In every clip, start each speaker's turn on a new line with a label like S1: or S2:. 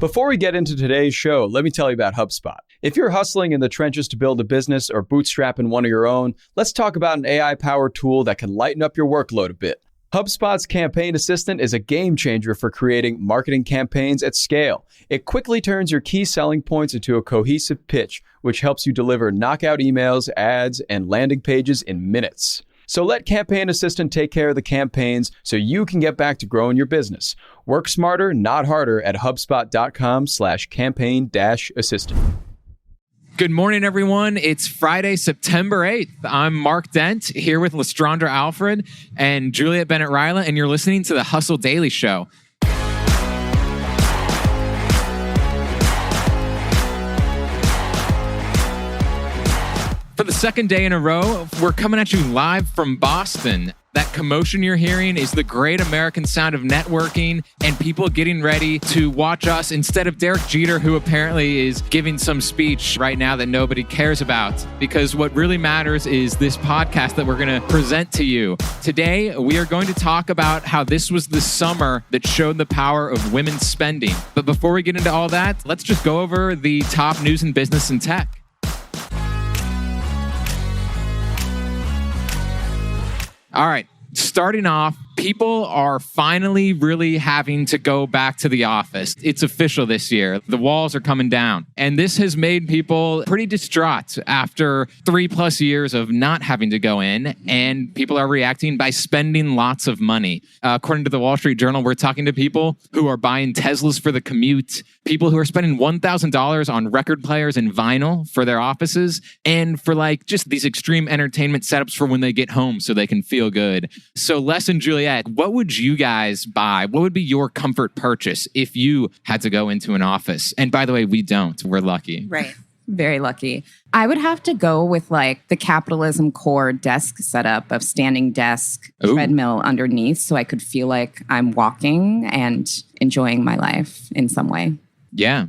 S1: Before we get into today's show, let me tell you about HubSpot. If you're hustling in the trenches to build a business or bootstrapping one of your own, let's talk about an AI-powered tool that can lighten up your workload a bit. HubSpot's Campaign Assistant is a game changer for creating marketing campaigns at scale. It quickly turns your key selling points into a cohesive pitch, which helps you deliver knockout emails, ads, and landing pages in minutes. So let Campaign Assistant take care of the campaigns so you can get back to growing your business. Work smarter, not harder at HubSpot.com/campaign-assistant.
S2: Good morning, everyone. It's Friday, September 8th. I'm Mark Dent here with Lestraundra Alfred and Juliet Bennett Rylah, and you're listening to the Hustle Daily Show. For the second day in a row, we're coming at you live from Boston. That commotion you're hearing is the great American sound of networking and people getting ready to watch us instead of Derek Jeter, who apparently is giving some speech right now that nobody cares about. Because what really matters is this podcast that we're going to present to you. Today, we are going to talk about how this was the summer that showed the power of women spending. But before we get into all that, let's just go over the top news in business and tech. All right, starting off, people are finally really having to go back to the office. It's official this year. The walls are coming down. And this has made people pretty distraught after 3+ years of not having to go in. And people are reacting by spending lots of money. According to the Wall Street Journal, we're talking to people who are buying Teslas for the commute, people who are spending $1,000 on record players and vinyl for their offices, and for like just these extreme entertainment setups for when they get home so they can feel good. So Les and Juliet, what would you guys buy? What would be your comfort purchase if you had to go into an office? And by the way, we don't. We're lucky.
S3: Right. Very lucky. I would have to go with like the capitalism core desk setup of standing desk, treadmill underneath, so I could feel like I'm walking and enjoying my life in some way.
S2: Yeah.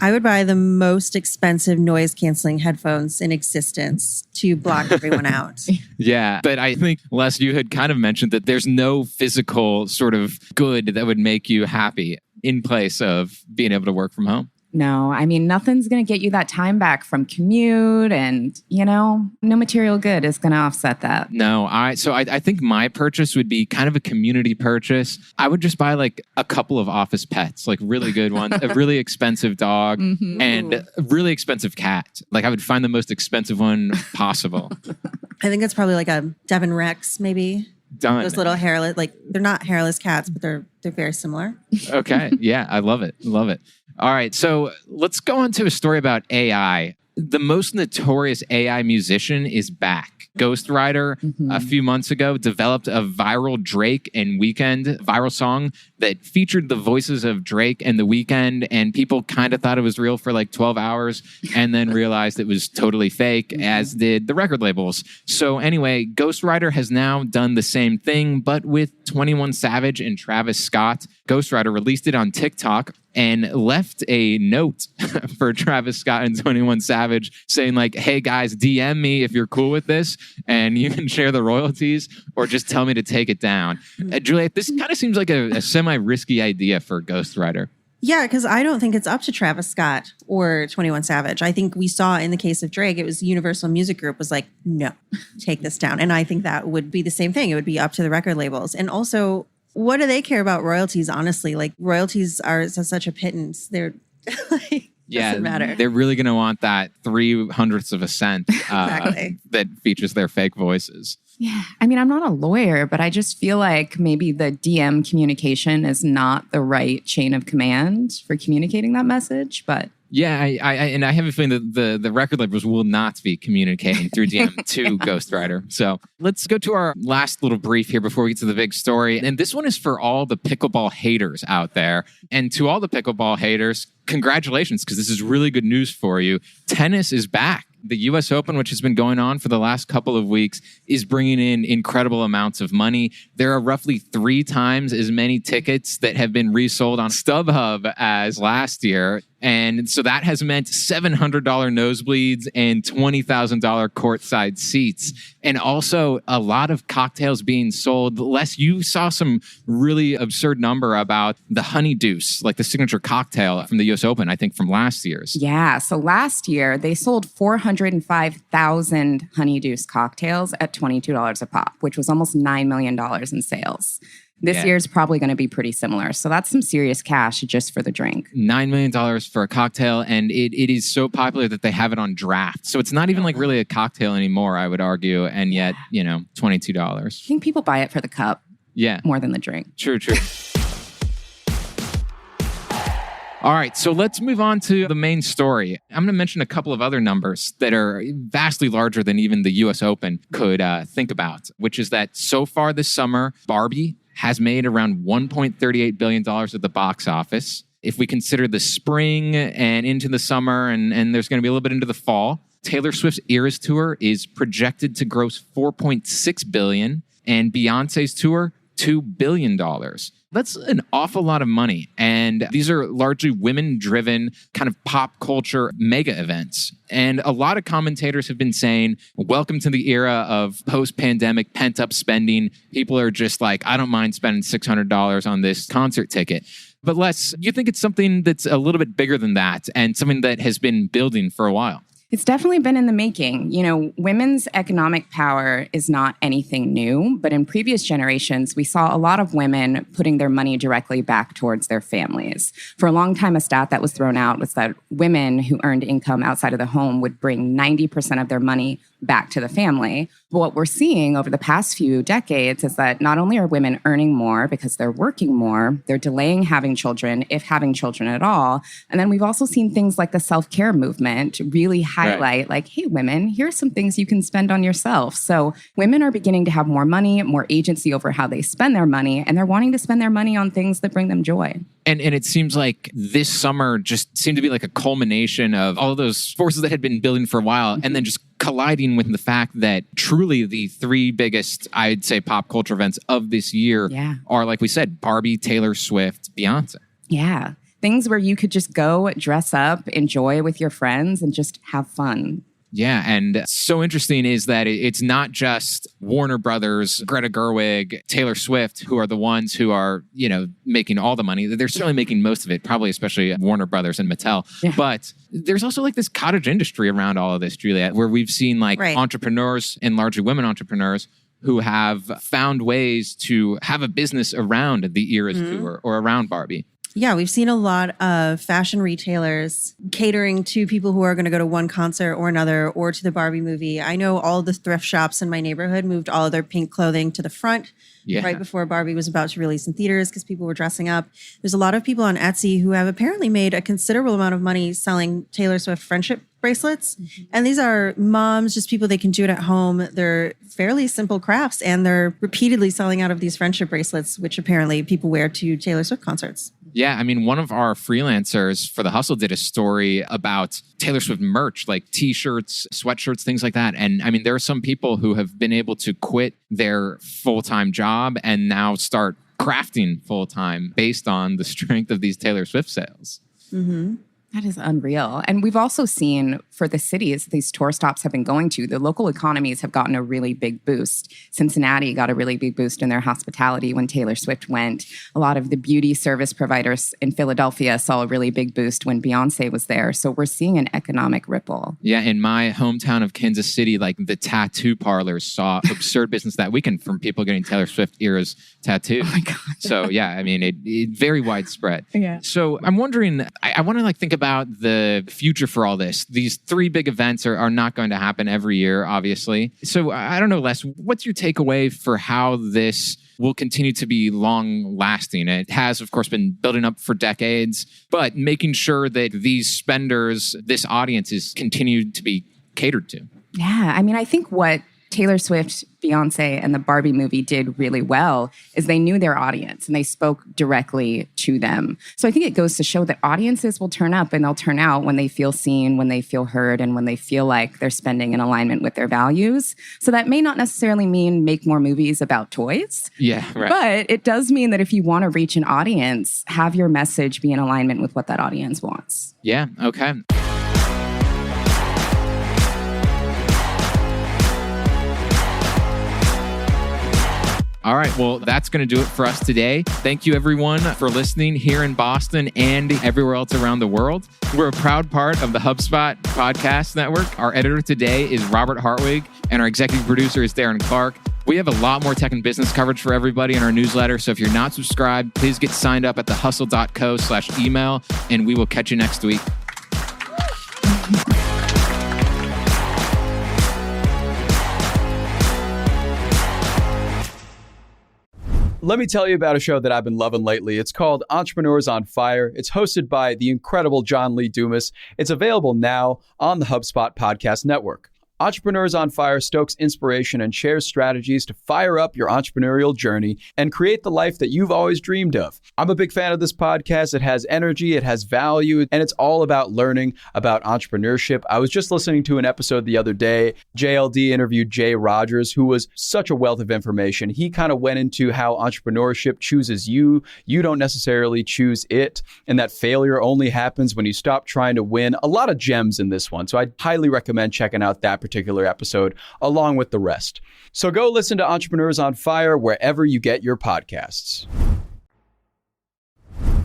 S4: I would buy the most expensive noise-canceling headphones in existence to block everyone out.
S2: Yeah, but I think, Les, you had kind of mentioned that there's no physical sort of good that would make you happy in place of being able to work from home.
S3: No, I mean, nothing's going to get you that time back from commute and, no material good is going to offset that.
S2: No, I think my purchase would be kind of a community purchase. I would just buy like a couple of office pets, like really good ones, a really expensive dog and a really expensive cat. Like I would find the most expensive one possible.
S4: I think it's probably like a Devon Rex, maybe.
S2: Done.
S4: Those little hairless, like they're not hairless cats, but they're very similar.
S2: Okay. Yeah, I love it. All right. So let's go on to a story about AI. The most notorious AI musician is back. Ghostwriter, a few months ago, developed a viral Drake and Weeknd viral song that featured the voices of Drake and The Weeknd, and people kind of thought it was real for like 12 hours and then realized it was totally fake, as did the record labels. So anyway, Ghostwriter has now done the same thing, but with 21 Savage and Travis Scott. Ghostwriter released it on TikTok and left a note for Travis Scott and 21 Savage saying like, hey guys, DM me if you're cool with this and you can share the royalties, or just tell me to take it down. Juliet, this kind of seems like a semi-risky idea for Ghostwriter.
S4: Yeah, because I don't think it's up to Travis Scott or 21 Savage. I think we saw in the case of Drake, it was Universal Music Group was like, no, take this down. And I think that would be the same thing. It would be up to the record labels. And also, what do they care about royalties, honestly? Like, royalties are such a pittance. They're like, doesn't matter.
S2: They're really going to want that 0.03 of a cent
S4: exactly.
S2: that features their fake voices.
S3: Yeah. I mean, I'm not a lawyer, but I just feel like maybe the DM communication is not the right chain of command for communicating that message, but...
S2: Yeah, I have a feeling that the record labels will not be communicating through DM to Ghostwriter. So let's go to our last little brief here before we get to the big story. And this one is for all the pickleball haters out there. And to all the pickleball haters, congratulations, because this is really good news for you. Tennis is back. The U.S. Open, which has been going on for the last couple of weeks, is bringing in incredible amounts of money. There are roughly 3 times as many tickets that have been resold on StubHub as last year. And so that has meant $700 nosebleeds and $20,000 courtside seats. And also a lot of cocktails being sold. Les, you saw some really absurd number about the Honey Deuce, like the signature cocktail from the US Open, I think from last year's.
S3: Yeah. So last year, they sold 405,000 Honey Deuce cocktails at $22 a pop, which was almost $9 million in sales. This year's probably going to be pretty similar. So that's some serious cash just for the drink.
S2: $9 million for a cocktail. And it is so popular that they have it on draft. So it's not even like really a cocktail anymore, I would argue. And yet, $22.
S3: I think people buy it for the cup.
S2: Yeah.
S3: More than the drink.
S2: True. All right, so let's move on to the main story. I'm going to mention a couple of other numbers that are vastly larger than even the US Open could think about, which is that so far this summer, Barbie has made around $1.38 billion at the box office. If we consider the spring and into the summer, and there's going to be a little bit into the fall, Taylor Swift's Eras Tour is projected to gross $4.6 billion, and Beyonce's tour, $2 billion. That's an awful lot of money. And these are largely women-driven kind of pop culture mega events. And a lot of commentators have been saying, welcome to the era of post-pandemic pent-up spending. People are just like, I don't mind spending $600 on this concert ticket. But Les, you think it's something that's a little bit bigger than that and something that has been building for a while?
S3: It's definitely been in the making. Women's economic power is not anything new, but in previous generations, we saw a lot of women putting their money directly back towards their families. For a long time, a stat that was thrown out was that women who earned income outside of the home would bring 90% of their money back to the family. But what we're seeing over the past few decades is that not only are women earning more because they're working more, they're delaying having children, if having children at all. And then we've also seen things like the self-care movement really highlight like, hey, women, here's some things you can spend on yourself. So women are beginning to have more money, more agency over how they spend their money, and they're wanting to spend their money on things that bring them joy.
S2: And it seems like this summer just seemed to be like a culmination of all of those forces that had been building for a while and then just colliding with the fact that truly the three biggest, I'd say, pop culture events of this year are, like we said, Barbie, Taylor Swift, Beyonce.
S3: Yeah. Things where you could just go, dress up, enjoy with your friends, and just have fun.
S2: Yeah, and so interesting is that it's not just Warner Brothers, Greta Gerwig, Taylor Swift, who are the ones who are, making all the money. They're certainly making most of it, probably especially Warner Brothers and Mattel. Yeah. But there's also like this cottage industry around all of this, Juliet, where we've seen entrepreneurs and largely women entrepreneurs who have found ways to have a business around the Eras Tour or around Barbie.
S4: Yeah, we've seen a lot of fashion retailers catering to people who are going to go to one concert or another or to the Barbie movie. I know all the thrift shops in my neighborhood moved all of their pink clothing to the front right before Barbie was about to release in theaters because people were dressing up. There's a lot of people on Etsy who have apparently made a considerable amount of money selling Taylor Swift friendship bracelets. And these are moms, just people they can do it at home. They're fairly simple crafts, and they're repeatedly selling out of these friendship bracelets, which apparently people wear to Taylor Swift concerts.
S2: Yeah, I mean, one of our freelancers for The Hustle did a story about Taylor Swift merch, like T-shirts, sweatshirts, things like that. And I mean, there are some people who have been able to quit their full-time job and now start crafting full-time based on the strength of these Taylor Swift sales.
S3: Mm-hmm. That is unreal. And we've also seen for the cities these tour stops have been going to, the local economies have gotten a really big boost. Cincinnati got a really big boost in their hospitality when Taylor Swift went. A lot of the beauty service providers in Philadelphia saw a really big boost when Beyonce was there. So we're seeing an economic ripple.
S2: Yeah, in my hometown of Kansas City, like the tattoo parlors saw absurd business that weekend from people getting Taylor Swift eras tattooed.
S3: Oh my God.
S2: So yeah, I mean, it very widespread.
S3: Yeah.
S2: So I'm wondering, I want to think about the future for all this. These three big events are not going to happen every year, obviously. So I don't know, Les, what's your takeaway for how this will continue to be long lasting? It has, of course, been building up for decades, but making sure that these spenders, this audience is continued to be catered to.
S3: Yeah. I mean, I think what Taylor Swift, Beyonce, and the Barbie movie did really well is they knew their audience and they spoke directly to them. So I think it goes to show that audiences will turn up and they'll turn out when they feel seen, when they feel heard, and when they feel like they're spending in alignment with their values. So that may not necessarily mean make more movies about toys.
S2: Yeah, right.
S3: But it does mean that if you want to reach an audience, have your message be in alignment with what that audience wants.
S2: Yeah, okay. All right, well, that's going to do it for us today. Thank you, everyone, for listening here in Boston and everywhere else around the world. We're a proud part of the HubSpot podcast network. Our editor today is Robert Hartwig, and our executive producer is Darren Clarke. We have a lot more tech and business coverage for everybody in our newsletter, so if you're not subscribed, please get signed up at thehustle.co/email, and we will catch you next week.
S1: Let me tell you about a show that I've been loving lately. It's called Entrepreneurs on Fire. It's hosted by the incredible John Lee Dumas. It's available now on the HubSpot podcast network. Entrepreneurs on Fire stokes inspiration and shares strategies to fire up your entrepreneurial journey and create the life that you've always dreamed of. I'm a big fan of this podcast. It has energy, it has value, and it's all about learning about entrepreneurship. I was just listening to an episode the other day. JLD interviewed Jay Rogers, who was such a wealth of information. He kind of went into how entrepreneurship chooses you. You don't necessarily choose it, and that failure only happens when you stop trying to win. A lot of gems in this one, so I highly recommend checking out that particular episode along with the rest. So go listen to Entrepreneurs on Fire wherever you get your podcasts.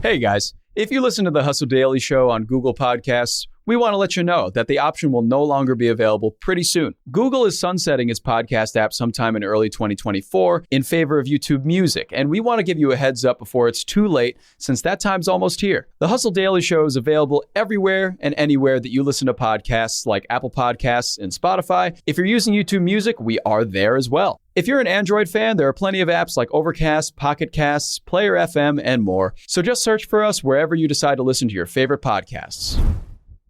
S1: Hey guys, if you listen to the Hustle Daily Show on Google Podcasts, we want to let you know that the option will no longer be available pretty soon. Google is sunsetting its podcast app sometime in early 2024 in favor of YouTube Music, and we want to give you a heads up before it's too late since that time's almost here. The Hustle Daily Show is available everywhere and anywhere that you listen to podcasts like Apple Podcasts and Spotify. If you're using YouTube Music, we are there as well. If you're an Android fan, there are plenty of apps like Overcast, Pocket Casts, Player FM, and more. So just search for us wherever you decide to listen to your favorite podcasts.